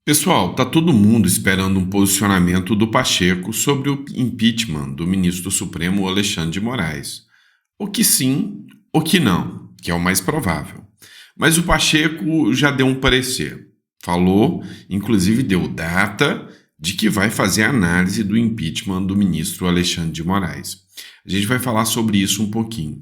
Pessoal, tá todo mundo esperando um posicionamento do Pacheco sobre o impeachment do ministro do Supremo Alexandre de Moraes. O que sim, o que não, que é o mais provável. Mas o Pacheco já deu um parecer. Falou, inclusive deu data de que vai fazer a análise do impeachment do ministro Alexandre de Moraes. A gente vai falar sobre isso um pouquinho.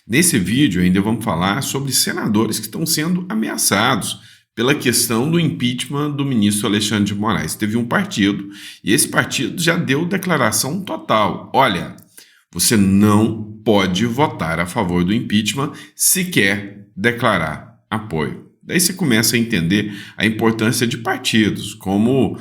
Nesse vídeo ainda vamos falar sobre senadores que estão sendo ameaçados pela questão do impeachment do ministro Alexandre de Moraes. Teve um partido e esse partido já deu declaração total. Olha, você não pode votar a favor do impeachment se quer declarar apoio. Daí você começa a entender a importância de partidos, como,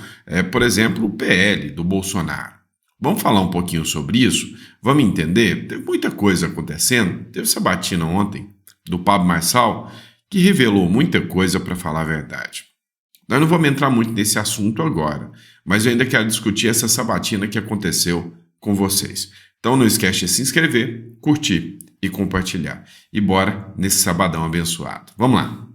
por exemplo, o PL do Bolsonaro. Vamos falar um pouquinho sobre isso? Vamos entender? Teve muita coisa acontecendo. Teve essa batina ontem do Pablo Marçal, que revelou muita coisa, para falar a verdade. Nós não vamos entrar muito nesse assunto agora, mas eu ainda quero discutir essa sabatina que aconteceu com vocês. Então não esquece de se inscrever, curtir e compartilhar. E bora nesse sabadão abençoado. Vamos lá.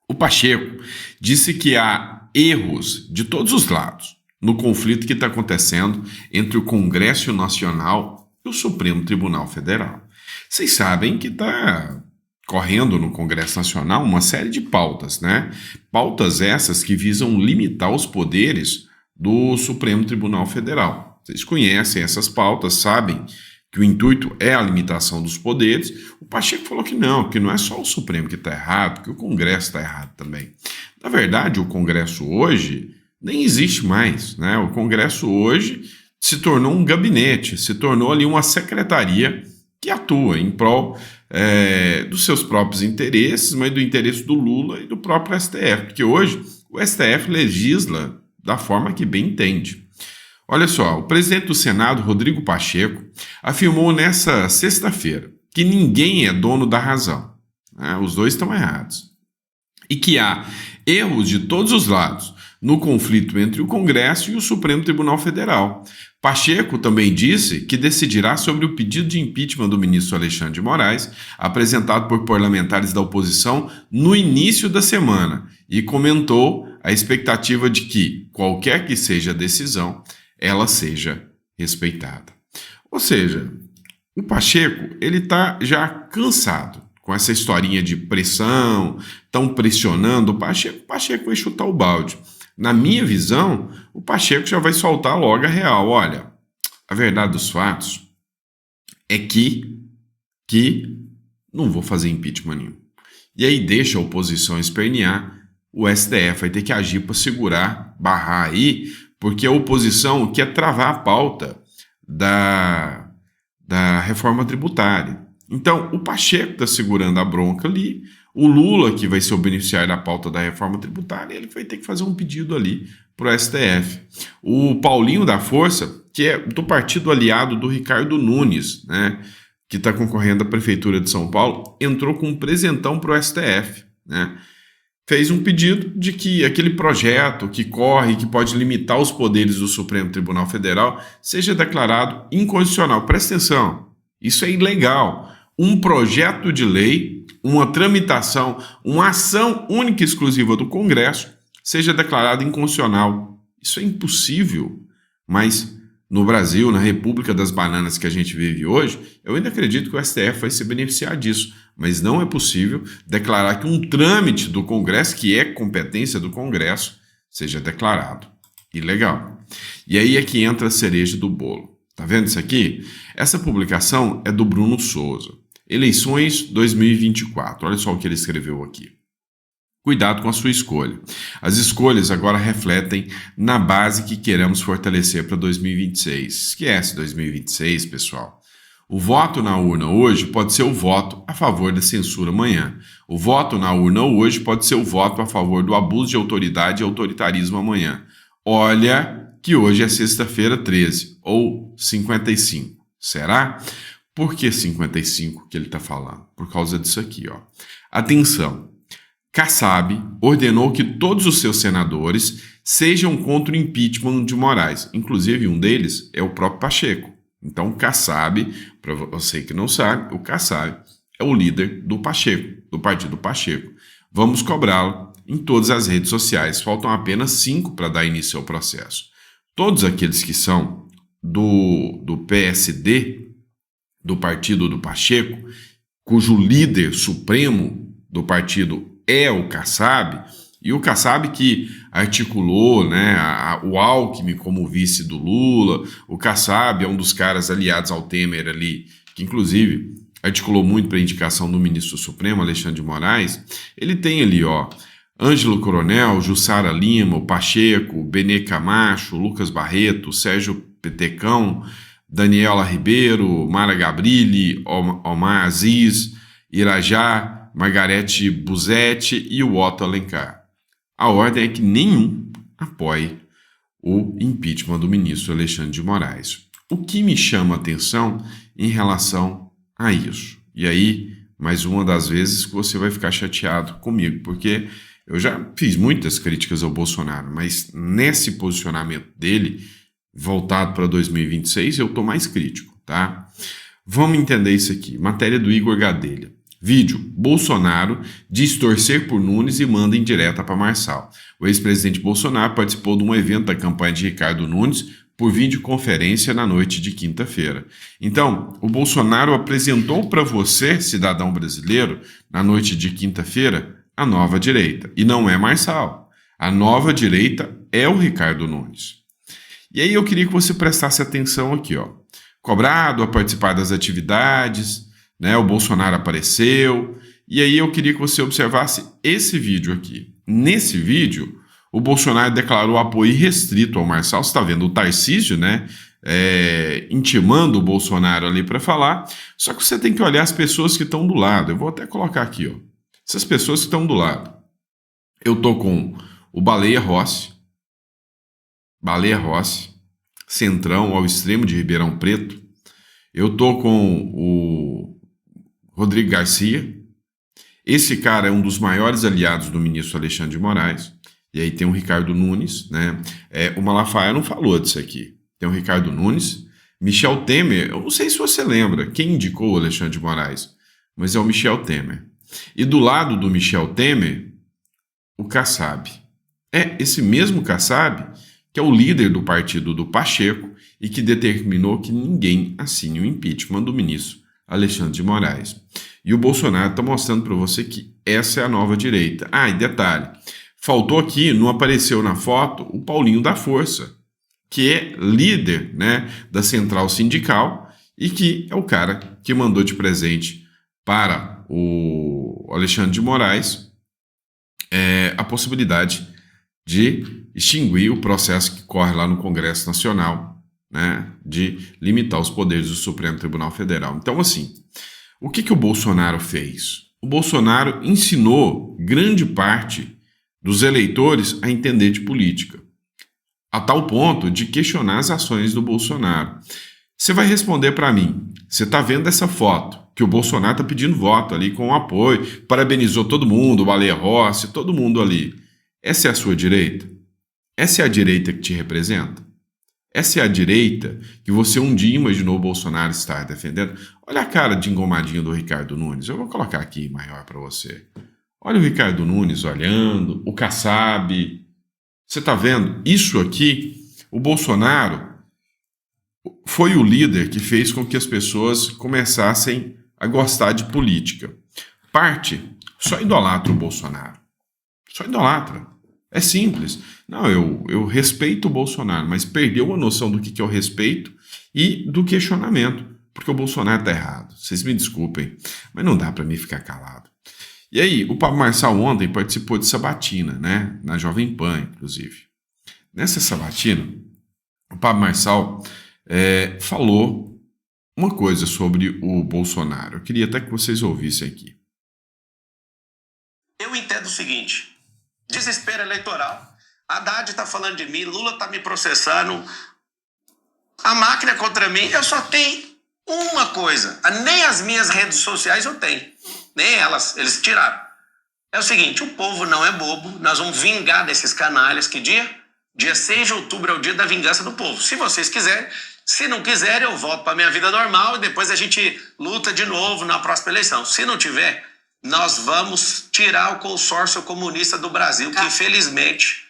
O Pacheco disse que há erros de todos os lados no conflito que está acontecendo entre o Congresso Nacional e o Supremo Tribunal Federal. Vocês sabem que está correndo no Congresso Nacional uma série de pautas, né? Pautas essas que visam limitar os poderes do Supremo Tribunal Federal. Vocês conhecem essas pautas, sabem que o intuito é a limitação dos poderes. O Pacheco falou que não é só o Supremo que está errado, que o Congresso está errado também. Na verdade, o Congresso hoje nem existe mais, né? O Congresso hoje se tornou um gabinete, se tornou ali uma secretaria que atua em prol dos seus próprios interesses, mas do interesse do Lula e do próprio STF, porque hoje o STF legisla da forma que bem entende. Olha só, o presidente do Senado, Rodrigo Pacheco, afirmou nessa sexta-feira que ninguém é dono da razão, né? Os dois estão errados, e que há erros de todos os lados no conflito entre o Congresso e o Supremo Tribunal Federal. Pacheco também disse que decidirá sobre o pedido de impeachment do ministro Alexandre de Moraes, apresentado por parlamentares da oposição no início da semana, e comentou a expectativa de que, qualquer que seja a decisão, ela seja respeitada. Ou seja, o Pacheco ele está já cansado com essa historinha de pressão, estão pressionando o Pacheco vai chutar o balde. Na minha visão, o Pacheco já vai soltar logo a real. Olha, a verdade dos fatos é que não vou fazer impeachment nenhum. E aí deixa a oposição espernear, o STF vai ter que agir para segurar, barrar aí, porque a oposição quer travar a pauta da reforma tributária. Então, o Pacheco está segurando a bronca ali, o Lula, que vai ser o beneficiário da pauta da reforma tributária, ele vai ter que fazer um pedido ali para o STF. O Paulinho da Força, que é do partido aliado do Ricardo Nunes, né, que está concorrendo à Prefeitura de São Paulo, entrou com um presentão para o STF, né? Fez um pedido de que aquele projeto que corre, que pode limitar os poderes do Supremo Tribunal Federal, seja declarado inconstitucional. Presta atenção, isso é ilegal. Um projeto de lei, uma tramitação, uma ação única e exclusiva do Congresso, seja declarado inconstitucional. Isso é impossível, mas no Brasil, na República das Bananas que a gente vive hoje, eu ainda acredito que o STF vai se beneficiar disso, mas não é possível declarar que um trâmite do Congresso, que é competência do Congresso, seja declarado ilegal. E aí é que entra a cereja do bolo. Tá vendo isso aqui? Essa publicação é do Bruno Souza. Eleições 2024. Olha só o que ele escreveu aqui. Cuidado com a sua escolha. As escolhas agora refletem na base que queremos fortalecer para 2026. Esquece 2026, pessoal. O voto na urna hoje pode ser o voto a favor da censura amanhã. O voto na urna hoje pode ser o voto a favor do abuso de autoridade e autoritarismo amanhã. Olha que hoje é sexta-feira 13, ou 55. Será? Por que 55 que ele está falando? Por causa disso aqui, ó. Atenção. Kassab ordenou que todos os seus senadores sejam contra o impeachment de Moraes. Inclusive, um deles é o próprio Pacheco. Então, o Kassab, para você que não sabe, o Kassab é o líder do Pacheco, do partido Pacheco. Vamos cobrá-lo em todas as redes sociais. Faltam apenas 5 para dar início ao processo. Todos aqueles que são do PSD, do partido do Pacheco, cujo líder supremo do partido é o Kassab, e o Kassab que articulou, né, o Alckmin como vice do Lula. O Kassab é um dos caras aliados ao Temer ali, que inclusive articulou muito para a indicação do ministro Supremo, Alexandre de Moraes. Ele tem ali, ó, Ângelo Coronel, Jussara Lima, o Pacheco, Benê Camacho, Lucas Barreto, Sérgio Petecão, Daniela Ribeiro, Mara Gabrilli, Omar Aziz, Irajá, Margarete Busetti e o Otto Alencar. A ordem é que nenhum apoie o impeachment do ministro Alexandre de Moraes. O que me chama a atenção em relação a isso? E aí, mais uma das vezes que você vai ficar chateado comigo, porque eu já fiz muitas críticas ao Bolsonaro, mas nesse posicionamento dele, voltado para 2026, eu estou mais crítico, tá? Vamos entender isso aqui. Matéria do Igor Gadelha. Vídeo: Bolsonaro diz torcer por Nunes e manda indireta para Marçal. O ex-presidente Bolsonaro participou de um evento da campanha de Ricardo Nunes por videoconferência na noite de quinta-feira. Então, o Bolsonaro apresentou para você, cidadão brasileiro, na noite de quinta-feira, a nova direita. E não é Marçal. A nova direita é o Ricardo Nunes. E aí eu queria que você prestasse atenção aqui, ó. Cobrado a participar das atividades, né? O Bolsonaro apareceu. E aí eu queria que você observasse esse vídeo aqui. Nesse vídeo, o Bolsonaro declarou apoio irrestrito ao Marçal. Você está vendo o Tarcísio, né? Intimando o Bolsonaro ali para falar. Só que você tem que olhar as pessoas que estão do lado. Eu vou até colocar aqui, ó. Essas pessoas que estão do lado. Eu tô com o Baleia Rossi, centrão ao extremo de Ribeirão Preto. Eu tô com o Rodrigo Garcia. Esse cara é um dos maiores aliados do ministro Alexandre de Moraes. E aí tem o Ricardo Nunes, né? O Malafaia não falou disso aqui. Tem o Ricardo Nunes, Michel Temer. Eu não sei se você lembra quem indicou o Alexandre de Moraes, mas é o Michel Temer. E do lado do Michel Temer, o Kassab. Esse mesmo Kassab que é o líder do partido do Pacheco e que determinou que ninguém assine o impeachment do ministro Alexandre de Moraes. E o Bolsonaro está mostrando para você que essa é a nova direita. E detalhe, faltou aqui, não apareceu na foto, o Paulinho da Força, que é líder, né, da central sindical e que é o cara que mandou de presente para o Alexandre de Moraes a possibilidade de extinguir o processo que corre lá no Congresso Nacional, né, de limitar os poderes do Supremo Tribunal Federal. Então, assim, o que o Bolsonaro fez? O Bolsonaro ensinou grande parte dos eleitores a entender de política, a tal ponto de questionar as ações do Bolsonaro. Você vai responder para mim, você está vendo essa foto, que o Bolsonaro está pedindo voto ali com apoio, parabenizou todo mundo, o Baleia Rossi, todo mundo ali. Essa é a sua direita? Essa é a direita que te representa? Essa é a direita que você um dia imaginou o Bolsonaro estar defendendo? Olha a cara de engomadinho do Ricardo Nunes. Eu vou colocar aqui maior para você. Olha o Ricardo Nunes olhando, o Kassab. Você está vendo? Isso aqui, o Bolsonaro foi o líder que fez com que as pessoas começassem a gostar de política. Parte só idolatra o Bolsonaro. Só idolatra. É simples. Não, eu respeito o Bolsonaro, mas perdeu a noção do que é o respeito e do questionamento, porque o Bolsonaro está errado. Vocês me desculpem, mas não dá para mim ficar calado. E aí, o Pablo Marçal ontem participou de sabatina, né? Na Jovem Pan, inclusive. Nessa sabatina, o Pablo Marçal falou uma coisa sobre o Bolsonaro. Eu queria até que vocês ouvissem aqui. Eu entendo o seguinte: desespero eleitoral. Haddad está falando de mim, Lula está me processando, a máquina é contra mim. Eu só tenho uma coisa, nem as minhas redes sociais eu tenho, nem elas, eles tiraram. É o seguinte: o povo não é bobo, nós vamos vingar desses canalhas. Que dia? Dia 6 de outubro é o dia da vingança do povo. Se vocês quiserem, se não quiserem, eu volto para minha vida normal e depois a gente luta de novo na próxima eleição. Se não tiver, nós vamos tirar o consórcio comunista do Brasil, que infelizmente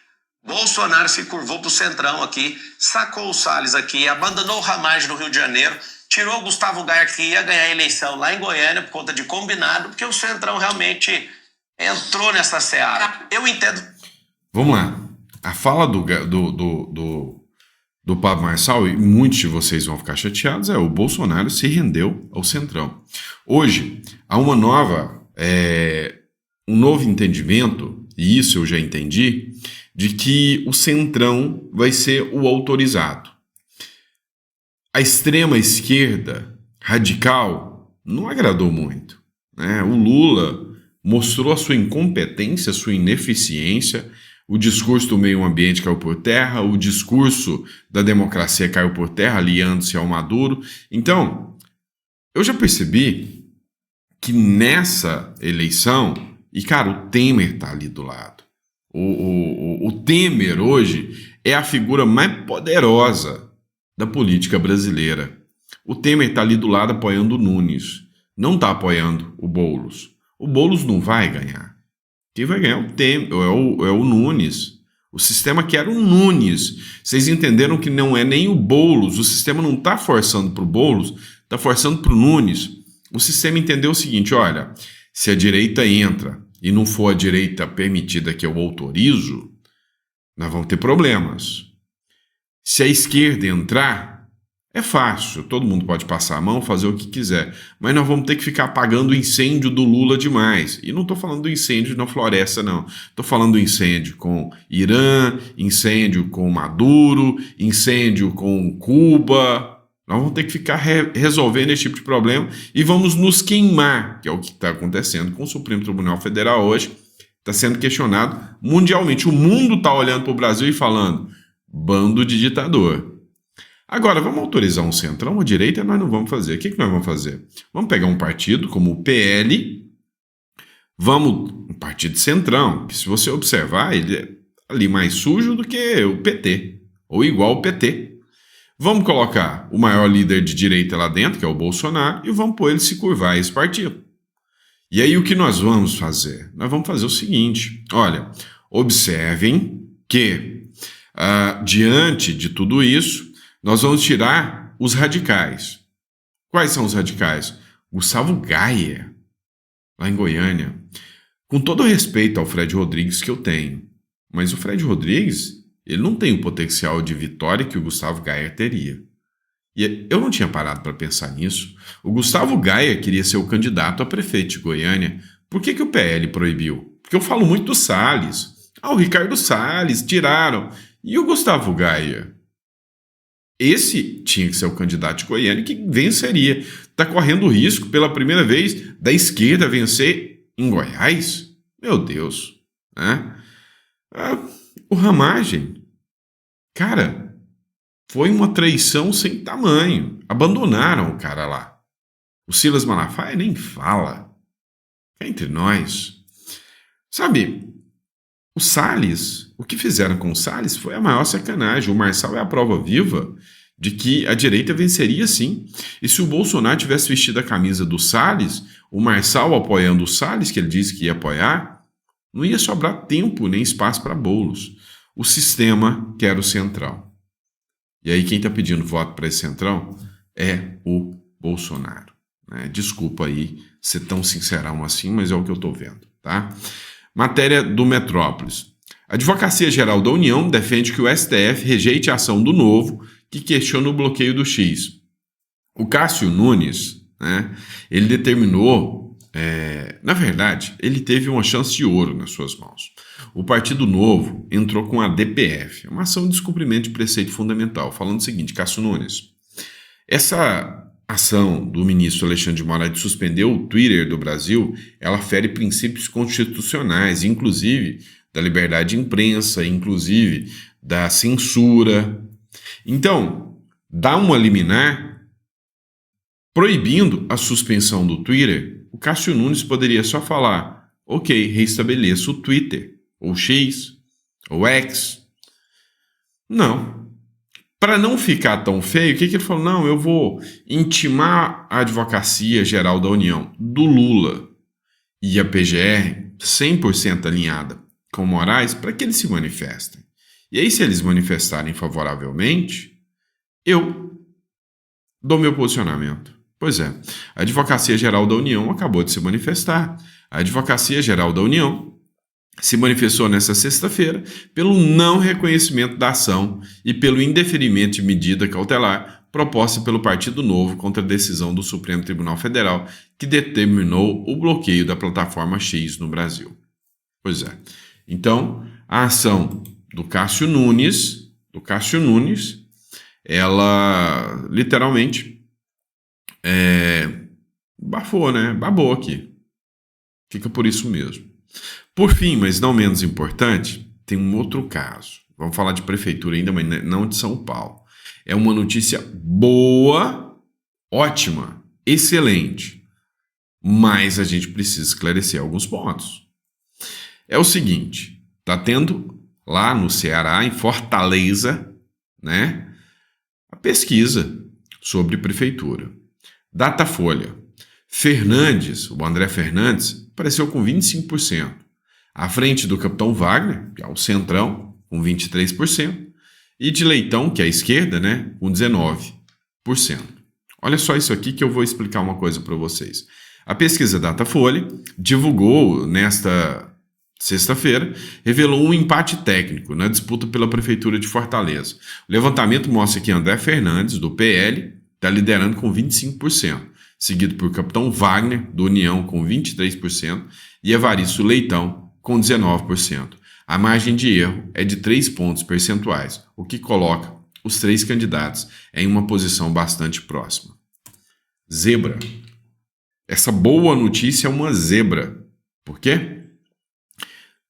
Bolsonaro se curvou pro Centrão aqui, sacou o Salles aqui, abandonou o Ramagem no Rio de Janeiro, tirou o Gustavo Gaia, que ia ganhar a eleição lá em Goiânia por conta de combinado, porque o Centrão realmente entrou nessa seara. Eu entendo. Vamos lá. A fala do Pablo Marçal, e muitos de vocês vão ficar chateados, o Bolsonaro se rendeu ao Centrão. Hoje, há um novo entendimento, e isso eu já entendi, de que o Centrão vai ser o autorizado. A extrema esquerda radical não agradou muito, né? O Lula mostrou a sua incompetência, a sua ineficiência, o discurso do meio ambiente caiu por terra, o discurso da democracia caiu por terra, aliando-se ao Maduro. Então, eu já percebi que nessa eleição, e cara, o Temer tá ali do lado. O Temer hoje é a figura mais poderosa da política brasileira. O Temer tá ali do lado apoiando o Nunes, não tá apoiando o Boulos. O Boulos não vai ganhar. Quem vai ganhar é o Temer, é o Nunes. O sistema quer o Nunes. Vocês entenderam que não é nem o Boulos. O sistema não está forçando para o Boulos, está forçando para o Nunes. O sistema entendeu o seguinte, olha, se a direita entra e não for a direita permitida que eu autorizo, nós vamos ter problemas. Se a esquerda entrar, é fácil, todo mundo pode passar a mão, fazer o que quiser, mas nós vamos ter que ficar apagando o incêndio do Lula demais. E não estou falando do incêndio na floresta, não. Estou falando do incêndio com Irã, incêndio com Maduro, incêndio com Cuba. Nós vamos ter que ficar resolvendo esse tipo de problema e vamos nos queimar, que é o que está acontecendo com o Supremo Tribunal Federal hoje. Está sendo questionado mundialmente. O mundo está olhando para o Brasil e falando, bando de ditador. Agora, vamos autorizar um centrão, a direita nós não vamos fazer. O que nós vamos fazer? Vamos pegar um partido como o PL, um partido centrão, que se você observar, ele é ali mais sujo do que o PT, ou igual ao PT. Vamos colocar o maior líder de direita lá dentro, que é o Bolsonaro, e vamos pôr ele se curvar a esse partido. E aí o que nós vamos fazer? Nós vamos fazer o seguinte, olha, observem que diante de tudo isso, nós vamos tirar os radicais. Quais são os radicais? Gustavo Gaia, lá em Goiânia. Com todo respeito ao Fred Rodrigues que eu tenho, mas o Fred Rodrigues, ele não tem o potencial de vitória que o Gustavo Gaia teria. E eu não tinha parado para pensar nisso. O Gustavo Gaia queria ser o candidato a prefeito de Goiânia. Por que o PL proibiu? Porque eu falo muito do Salles. O Ricardo Salles, tiraram. E o Gustavo Gaia? Esse tinha que ser o candidato de Goiânia que venceria. Está correndo o risco, pela primeira vez, da esquerda vencer em Goiás? Meu Deus. Né? O Ramagem, cara, foi uma traição sem tamanho. Abandonaram o cara lá. O Silas Malafaia nem fala. É entre nós. Sabe, o Salles, o que fizeram com o Salles foi a maior sacanagem. O Marçal é a prova viva de que a direita venceria sim. E se o Bolsonaro tivesse vestido a camisa do Salles, o Marçal apoiando o Salles, que ele disse que ia apoiar, não ia sobrar tempo nem espaço para Boulos. O sistema quer o centrão. E aí quem está pedindo voto para esse centrão é o Bolsonaro. Né? Desculpa aí ser tão sincerão assim, mas é o que eu estou vendo. Tá? Matéria do Metrópolis. A Advocacia Geral da União defende que o STF rejeite a ação do Novo que questiona o bloqueio do X. O Cássio Nunes, né, ele determinou, na verdade, ele teve uma chance de ouro nas suas mãos. O Partido Novo entrou com a DPF, uma ação de descumprimento de preceito fundamental, falando o seguinte, Cássio Nunes, essa ação do ministro Alexandre de Moraes de suspender o Twitter do Brasil, ela fere princípios constitucionais, inclusive da liberdade de imprensa, inclusive da censura. Então, dá uma liminar proibindo a suspensão do Twitter, o Cássio Nunes poderia só falar, ok, reestabeleça o Twitter, ou X, ou X. Não. Para não ficar tão feio, o que ele falou? Não, eu vou intimar a Advocacia Geral da União, do Lula. e a PGR 100% alinhada com Moraes para que eles se manifestem. E aí, se eles manifestarem favoravelmente, eu dou meu posicionamento. Pois é, a Advocacia Geral da União acabou de se manifestar. A Advocacia Geral da União se manifestou nesta sexta-feira pelo não reconhecimento da ação e pelo indeferimento de medida cautelar proposta pelo Partido Novo contra a decisão do Supremo Tribunal Federal que determinou o bloqueio da plataforma X no Brasil. Pois é. Então, a ação do Cássio Nunes, ela literalmente bafou, né? Babou aqui. Fica por isso mesmo. Por fim, mas não menos importante, tem um outro caso. Vamos falar de prefeitura ainda, mas não de São Paulo. É uma notícia boa, ótima, excelente. Mas a gente precisa esclarecer alguns pontos. É o seguinte, tá tendo lá no Ceará, em Fortaleza, né, a pesquisa sobre prefeitura. Datafolha. O André Fernandes, apareceu com 25%. À frente do capitão Wagner, que é o centrão, com 23%. E de Leitão, que é a esquerda, né, com 19%. Olha só isso aqui que eu vou explicar uma coisa para vocês. A pesquisa Datafolha divulgou nesta sexta-feira, revelou um empate técnico na disputa pela Prefeitura de Fortaleza. O levantamento mostra que André Fernandes, do PL, está liderando com 25%, seguido por Capitão Wagner, do União, com 23%, e Evaristo Leitão, com 19%. A margem de erro é de 3 pontos percentuais, o que coloca os 3 candidatos em uma posição bastante próxima. Zebra. Essa boa notícia é uma zebra. Por quê?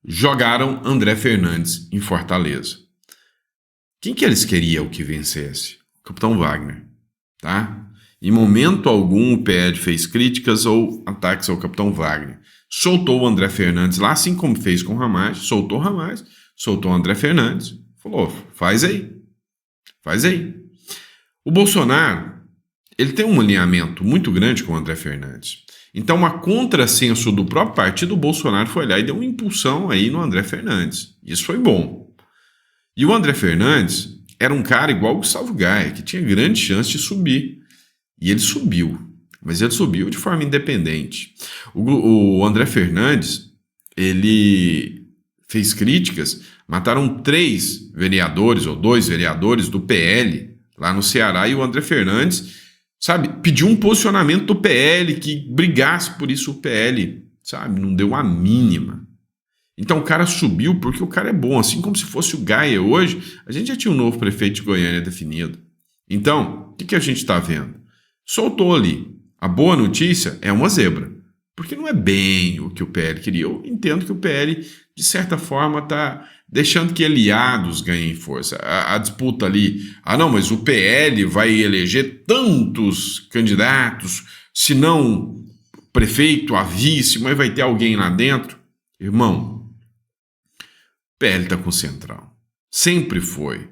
Jogaram André Fernandes em Fortaleza. Quem que eles queriam que vencesse? O Capitão Wagner, tá? Em momento algum o PL fez críticas ou ataques ao Capitão Wagner. Soltou o André Fernandes lá, assim como fez com o Ramagem, soltou o André Fernandes, falou, faz aí. O Bolsonaro, ele tem um alinhamento muito grande com o André Fernandes. Então, a contrassenso do próprio partido, o Bolsonaro foi lá e deu uma impulsão aí no André Fernandes. Isso foi bom. E o André Fernandes era um cara igual o Gustavo Gaia, que tinha grande chance de subir. E ele subiu, mas ele subiu de forma independente. O André Fernandes, ele fez críticas, mataram 3 vereadores ou 2 vereadores do PL lá no Ceará, e o André Fernandes, sabe, pediu um posicionamento do PL, que brigasse por isso o PL, sabe, não deu a mínima. Então o cara subiu porque o cara é bom, assim como se fosse o Gaia hoje, a gente já tinha um novo prefeito de Goiânia definido. Então, o que a gente está vendo? Soltou ali. A boa notícia é uma zebra, porque não é bem o que o PL queria. Eu entendo que o PL, de certa forma, está deixando que aliados ganhem força. A disputa ali, não, mas o PL vai eleger tantos candidatos, se não prefeito, a vice, mas vai ter alguém lá dentro. Irmão, o PL está com o Centrão. Sempre foi.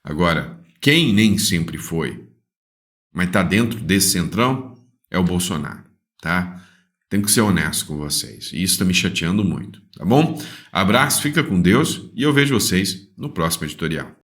Agora, quem nem sempre foi, mas está dentro desse centrão, é o Bolsonaro, tá? Tenho que ser honesto com vocês. E isso está me chateando muito, tá bom? Abraço, fica com Deus e eu vejo vocês no próximo editorial.